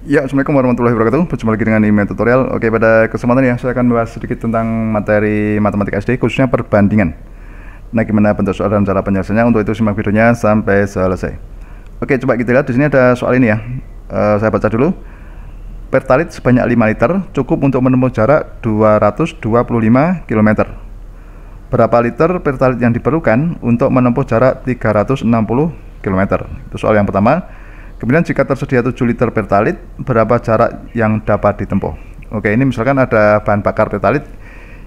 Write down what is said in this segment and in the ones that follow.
Ya, Assalamualaikum warahmatullahi wabarakatuh. Berjumpa lagi dengan Ime Tutorial. Oke, pada kesempatan ini saya akan membahas sedikit tentang materi matematika SD, khususnya perbandingan. Nah, gimana bentuk soal dan cara penyelesaiannya? Untuk itu simak videonya sampai selesai. Oke, coba kita lihat di sini ada soal ini ya. Saya baca dulu. Pertalit sebanyak 5 liter cukup untuk menempuh jarak 225 km. Berapa liter pertalit yang diperlukan untuk menempuh jarak 360 km? Itu soal yang pertama. Kemudian jika tersedia 7 liter pertalit, berapa jarak yang dapat ditempuh? Oke, ini misalkan ada bahan bakar pertalit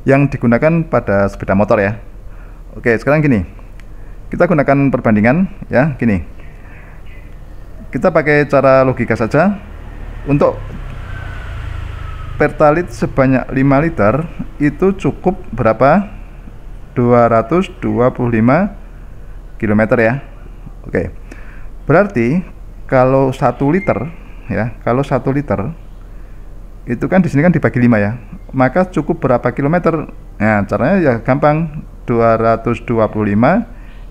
yang digunakan pada sepeda motor ya. Oke, sekarang gini, kita gunakan perbandingan ya, gini. Kita pakai cara logika saja. Untuk pertalit sebanyak 5 liter itu cukup berapa? 225 km ya. Oke, berarti kalau 1 liter ya, kalau 1 liter itu kan di sini kan dibagi 5 ya, maka cukup berapa kilometer? Nah, caranya ya gampang, 225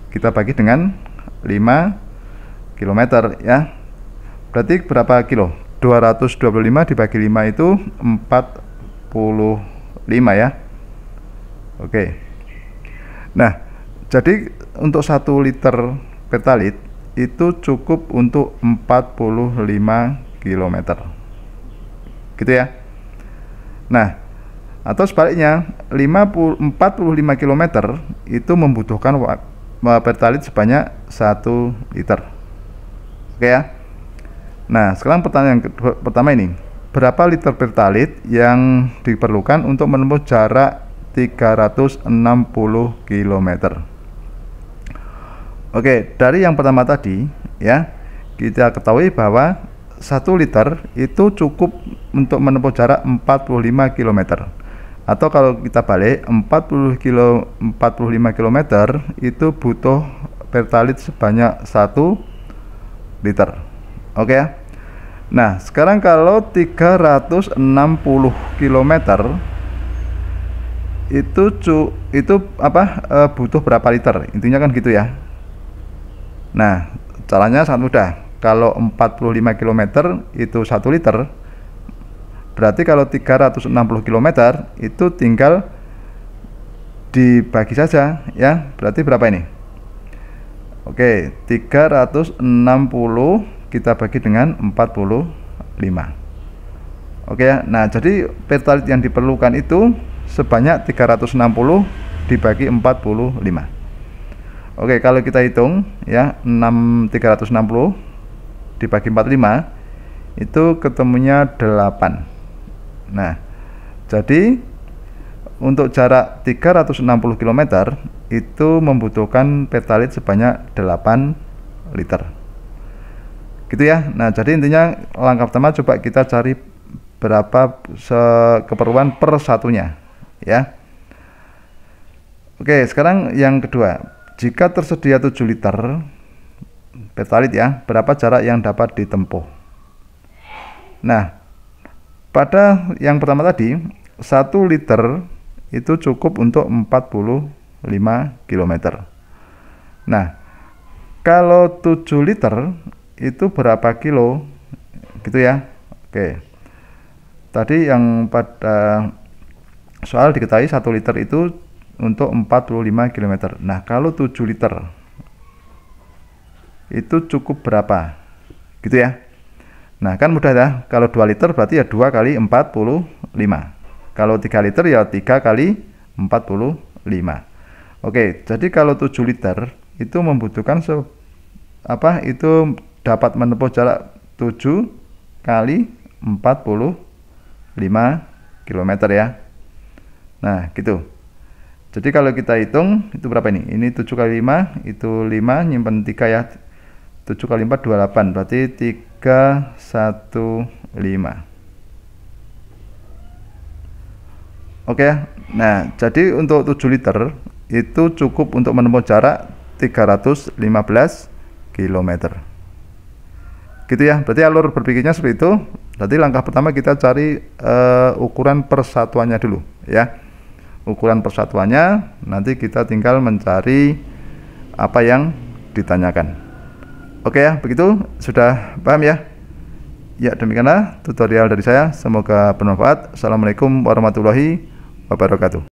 kita bagi dengan 5 kilometer ya, berarti berapa kilo? 225 dibagi 5 itu 45 ya. Oke, nah jadi untuk 1 liter pertalit itu cukup untuk 45 km gitu ya. Nah, atau sebaliknya 45 km itu membutuhkan pertalit sebanyak 1 liter. Oke ya. Nah, sekarang pertanyaan pertama ini, berapa liter pertalit yang diperlukan untuk menempuh jarak 360 km? Oke, dari yang pertama tadi ya, kita ketahui bahwa 1 liter itu cukup untuk menempuh jarak 45 km. Atau kalau kita balik, 45 km itu butuh pertalit sebanyak 1 liter. Oke ya. Nah, sekarang kalau 360 km itu butuh berapa liter? Intinya kan gitu ya. Nah, caranya sangat mudah. Kalau 45 km itu 1 liter, berarti kalau 360 km itu tinggal dibagi saja ya. Berarti berapa ini? Oke, 360 kita bagi dengan 45. Oke ya. Nah, jadi pertalit yang diperlukan itu sebanyak 360 dibagi 45. Oke, kalau kita hitung ya, 360 dibagi 45 itu ketemunya 8. Nah, jadi untuk jarak 360 km itu membutuhkan pertalit sebanyak 8 liter. Gitu ya. Nah, jadi intinya langkah pertama coba kita cari berapa keperluan per satunya ya. Oke, sekarang yang kedua. Jika tersedia 7 liter pertalit ya, berapa jarak yang dapat ditempuh? Nah, pada yang pertama tadi, 1 liter itu cukup untuk 45 km. Nah, kalau 7 liter itu berapa kilo? Gitu ya. Oke. Tadi yang pada soal diketahui 1 liter itu untuk 45 km. Nah, kalau 7 liter itu cukup berapa? Gitu ya. Nah, kan mudah ya. Kalau 2 liter berarti ya 2 kali 45. Kalau 3 liter ya 3 kali 45. Oke, jadi kalau 7 liter itu membutuhkan itu dapat menempuh jarak 7 kali 45 km ya. Nah, gitu. Jadi kalau kita hitung itu berapa ini? Ini 7 kali 5 itu 5, nyimpen 3 ya. 7 kali 4 28, berarti 315. Oke ya. Nah, jadi untuk 7 liter itu cukup untuk menempuh jarak 315 km. Gitu ya. Berarti alur berpikirnya seperti itu. Berarti langkah pertama kita cari ukuran persatuannya dulu ya. Ukuran persatuannya, nanti kita tinggal mencari apa yang ditanyakan. Oke ya, begitu sudah paham ya? Ya, demikianlah tutorial dari saya. Semoga bermanfaat. Assalamualaikum warahmatullahi wabarakatuh.